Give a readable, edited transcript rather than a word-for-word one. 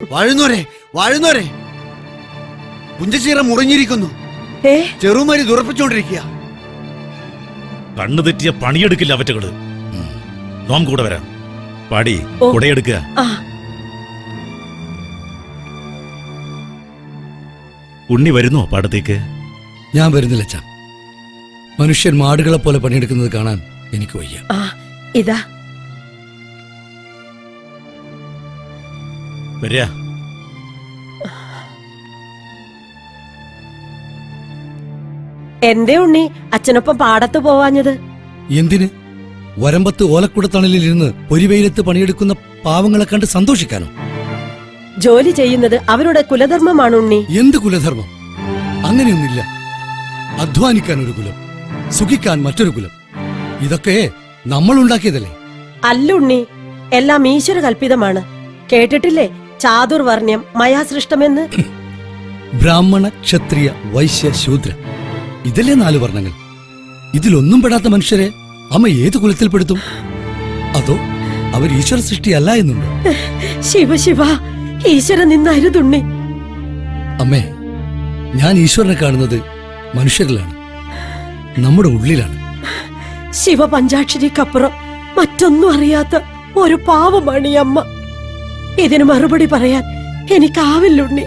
വാഴുന്നോരെ വാഴുന്നോരെ, പുഞ്ചച്ചീറ മുറിഞ്ഞിരിക്കുന്നു. ചെറുമരി തുറപ്പിച്ചോണ്ടിരിക്കുക. കണ്ണു തെറ്റിയ പണിയെടുക്കില്ല അവറ്റകള്. നോം കൂടെ വരാം. പാടി കുടയെടുക്കുക. ഉണ്ണി വരുന്നോ പാടത്തേക്ക്? ഞാൻ വരുന്നില്ല അച്ഛാ. മനുഷ്യൻ മാടുകളെ പോലെ പണിയെടുക്കുന്നത് കാണാൻ എനിക്ക് വയ്യ. ഇതാ വരിക. എന്തേ ഉണ്ണി അച്ഛനൊപ്പം പാടത്ത് പോവാഞ്ഞത്? എന്തിന്? വരമ്പത്ത് ഓലക്കുടത്തണലിൽ ഇരുന്ന് പൊരിവെയിലത്ത് പണിയെടുക്കുന്ന പാവങ്ങളെ കണ്ട് സന്തോഷിക്കാനോ? ജോലി ചെയ്യുന്നത് അവരുടെ കുലധർമ്മമാണ് ഉണ്ണി. എന്ത് കുലധർമ്മം? അങ്ങനെയൊന്നില്ല. അധ്വാനിക്കാൻ ഒരു കുലം, സുഖിക്കാൻ മറ്റൊരു കുലം. ഇതൊക്കെ നമ്മൾ ഉണ്ടാക്കിയതല്ലേ? അല്ല ഉണ്ണി, എല്ലാം ഈശ്വര കൽപ്പിതമാണ്. കേട്ടിട്ടില്ലേ ചാതുർവർണ്ണ്യം മയാസൃഷ്ടമെന്ന്? ബ്രാഹ്മണ, ക്ഷത്രിയ, വൈശ്യ, ശൂദ്ര, ഇതല്ലേ 4 വർണ്ണങ്ങൾ. ഇതിലൊന്നും പെടാത്ത മനുഷ്യരെ അമ്മ ഏത് കുലത്തിൽപ്പെടുത്തും? അതോ അവർ ഈശ്വര സൃഷ്ടിയല്ല എന്നുണ്ടോ? ശിവ ശിവ, ഈശ്വരൻ നിന്നരുതുണ്ണി. അമ്മേ, ഞാൻ ഈശ്വരനെ കാണുന്നത് മനുഷ്യരിലാണ്, നമ്മുടെ ഉള്ളിലാണ്. ശിവ പഞ്ചാക്ഷരിക്കപ്പുറം മറ്റൊന്നും അറിയാത്ത ഒരു പാവമാണ് ഈ അമ്മ. ഇതിന് മറുപടി പറയാൻ എനിക്കാവില്ലുണ്ണി.